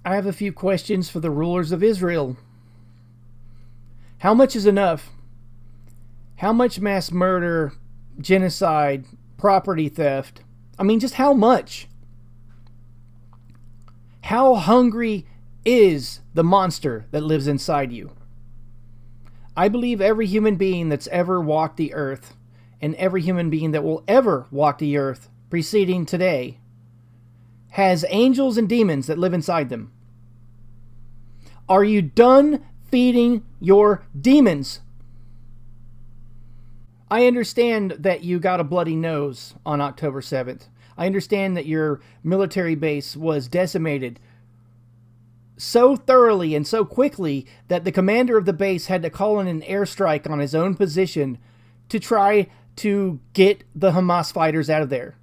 I have a few questions for the rulers of Israel. How much is enough? How much mass murder, genocide, property theft? I mean, just how much? How hungry is the monster that lives inside you? I believe every human being that's ever walked the earth, and every human being that will ever walk the earth preceding today, has angels and demons that live inside them. Are you done feeding your demons? I understand that you got a bloody nose on October 7th. I understand that your military base was decimated so thoroughly and so quickly that the commander of the base had to call in an airstrike on his own position to try to get the Hamas fighters out of there.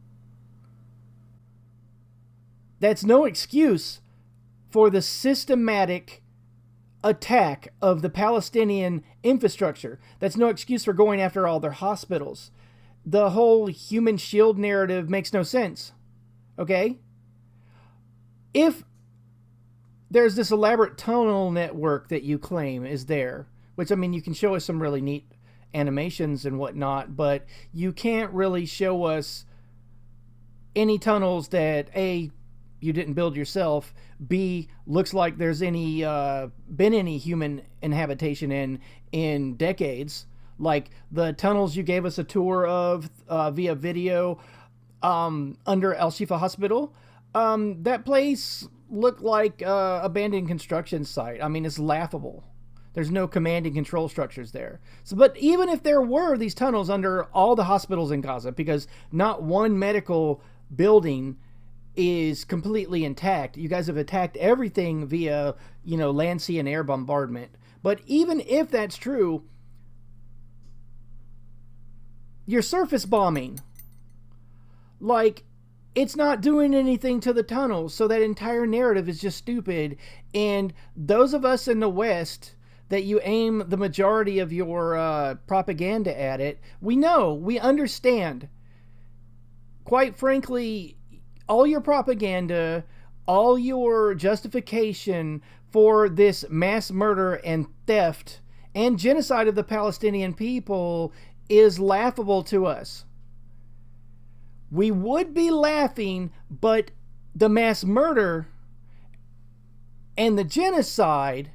That's no excuse for the systematic attack of the Palestinian infrastructure. That's no excuse for going after all their hospitals. The whole human shield narrative makes no sense. Okay? If there's this elaborate tunnel network that you claim is there, which, I mean, you can show us some really neat animations and whatnot, but you can't really show us any tunnels that, A, you didn't build yourself, B, looks like there's been any human inhabitation in decades, like the tunnels you gave us a tour of via video under Al Shifa Hospital. That place looked like abandoned construction site. I mean, it's laughable. There's no command and control structures there. So, but even if there were these tunnels under all the hospitals in Gaza, because not one medical building is completely intact. You guys have attacked everything via, land, sea, and air bombardment. But even if that's true, your surface bombing, it's not doing anything to the tunnels. So that entire narrative is just stupid. And those of us in the West that you aim the majority of your propaganda at it, we understand. Quite frankly, all your propaganda, all your justification for this mass murder and theft and genocide of the Palestinian people is laughable to us. We would be laughing, but the mass murder and the genocide,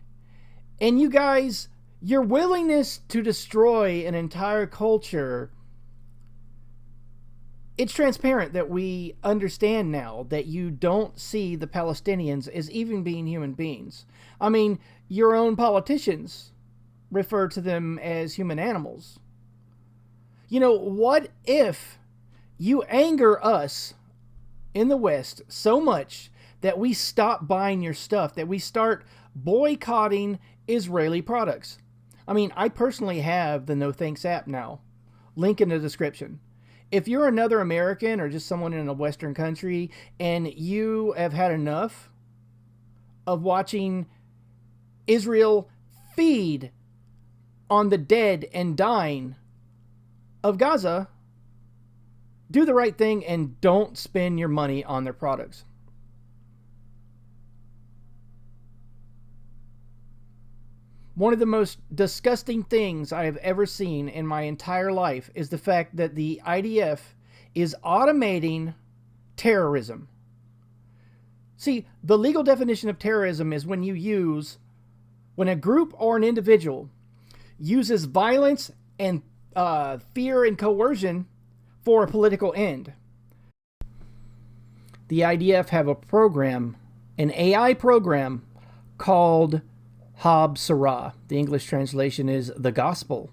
and you guys, your willingness to destroy an entire culture, it's transparent that we understand now that you don't see the Palestinians as even being human beings. I mean, your own politicians refer to them as human animals. What if you anger us in the West so much that we stop buying your stuff, that we start boycotting Israeli products? I mean, I personally have the No Thanks app now. Link in the description. If you're another American or just someone in a Western country and you have had enough of watching Israel feed on the dead and dying of Gaza, do the right thing and don't spend your money on their products. One of the most disgusting things I have ever seen in my entire life is the fact that the IDF is automating terrorism. See, the legal definition of terrorism is when a group or an individual uses violence and fear and coercion for a political end. The IDF have a program, an AI program called Hab Sarah. The English translation is the gospel.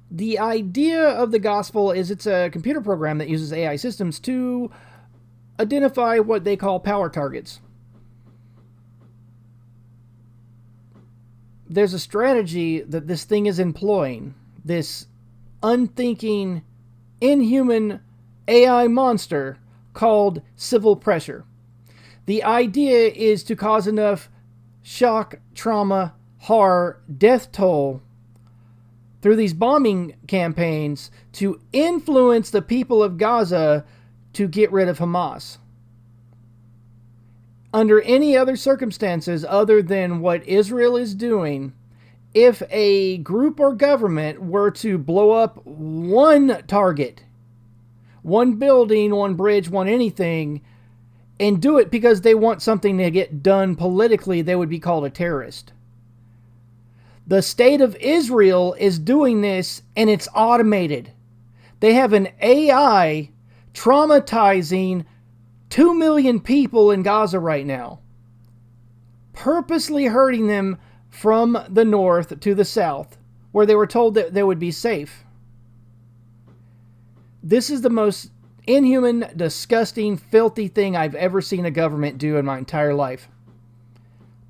The idea of the gospel is it's a computer program that uses AI systems to identify what they call power targets. There's a strategy that this thing is employing, this unthinking, inhuman AI monster called civil pressure. The idea is to cause enough shock, trauma, horror, death toll through these bombing campaigns to influence the people of Gaza to get rid of Hamas. under any other circumstances other than what Israel is doing, if a group or government were to blow up one target, one building, one bridge, one anything, and do it because they want something to get done politically, they would be called a terrorist. The state of Israel is doing this, and it's automated. They have an AI traumatizing 2 million people in Gaza right now, purposely hurting them from the north to the south, where they were told that they would be safe. This is the most inhuman, disgusting, filthy thing I've ever seen a government do in my entire life.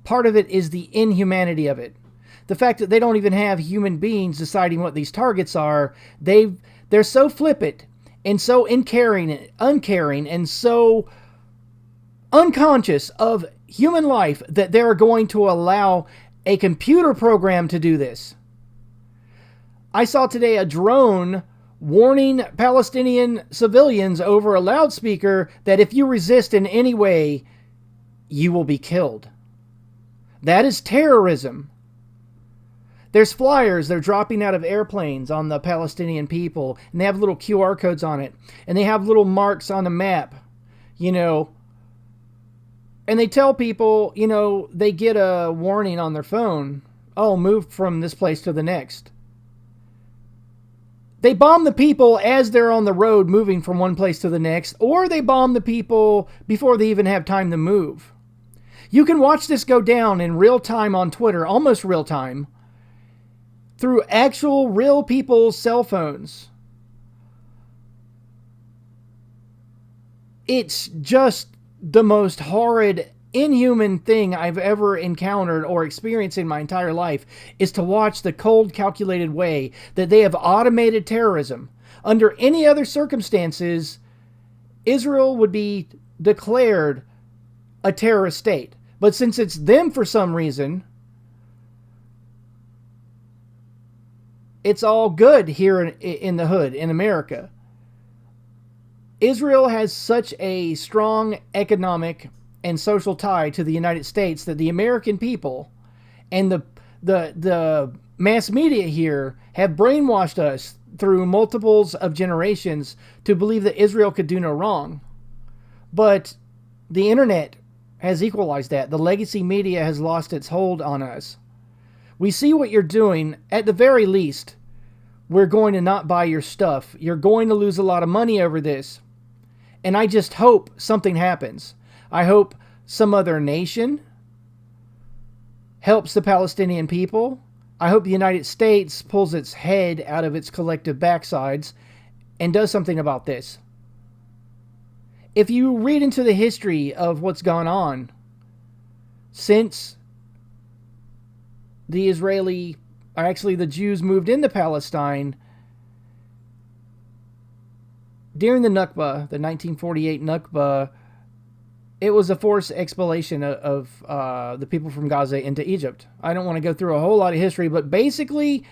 Part of it is the inhumanity of it. The fact that they don't even have human beings deciding what these targets are. They're so flippant and so uncaring and so unconscious of human life that they're going to allow a computer program to do this. I saw today a drone warning Palestinian civilians over a loudspeaker that if you resist in any way, you will be killed. That is terrorism. There's flyers they're dropping out of airplanes on the Palestinian people, and they have little QR codes on it, and they have little marks on the map, and they tell people, they get a warning on their phone, oh, move from this place to the next. They bomb the people as they're on the road moving from one place to the next, or they bomb the people before they even have time to move. You can watch this go down in real time on Twitter, almost real time, through actual real people's cell phones. It's just the most horrid, inhuman thing I've ever encountered or experienced in my entire life, is to watch the cold, calculated way that they have automated terrorism. Under any other circumstances, Israel would be declared a terrorist state. But since it's them for some reason, it's all good here in the hood, in America. Israel has such a strong economic and social tie to the United States that the American people and the mass media here have brainwashed us through multiples of generations to believe that Israel could do no wrong. But the internet has equalized that. The legacy media has lost its hold on us. We see what you're doing. At the very least, we're going to not buy your stuff. You're going to lose a lot of money over this. And I just hope something happens. I hope some other nation helps the Palestinian people. I hope the United States pulls its head out of its collective backsides and does something about this. If you read into the history of what's gone on since the Jews moved into Palestine, during the Nakba, the 1948 Nakba, it was a forced expulsion of the people from Gaza into Egypt. I don't want to go through a whole lot of history, but basically,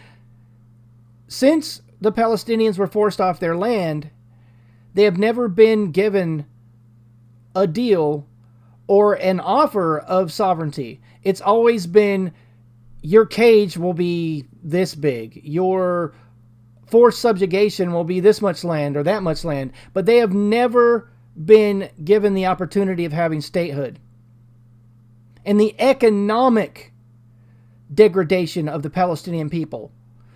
since the Palestinians were forced off their land, they have never been given a deal or an offer of sovereignty. It's always been, your cage will be this big, your forced subjugation will be this much land or that much land, but they have never been given the opportunity of having statehood. And the economic degradation of the Palestinian people.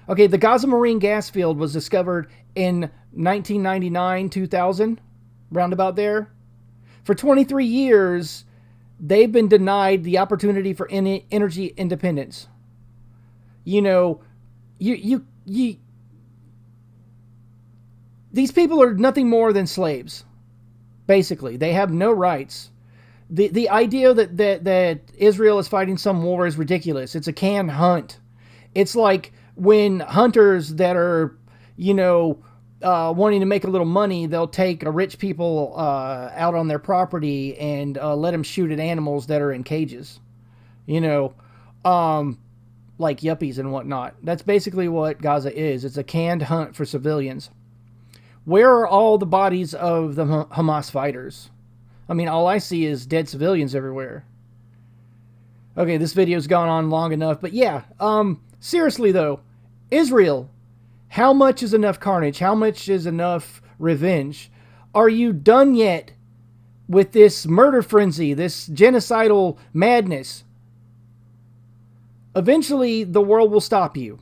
Okay, the Gaza Marine gas field was discovered in 1999, 2000, roundabout there. For 23 years, they've been denied the opportunity for energy independence. These people are nothing more than slaves. Basically, they have no rights. The idea that Israel is fighting some war is ridiculous. It's a canned hunt. It's like when hunters that are, wanting to make a little money, they'll take a rich people out on their property and let them shoot at animals that are in cages. Like yuppies and whatnot. That's basically what Gaza is. It's a canned hunt for civilians. Where are all the bodies of the Hamas fighters? I mean, all I see is dead civilians everywhere. Okay, this video's gone on long enough, but yeah, seriously though, Israel, how much is enough carnage? How much is enough revenge? Are you done yet with this murder frenzy, this genocidal madness? Eventually, the world will stop you.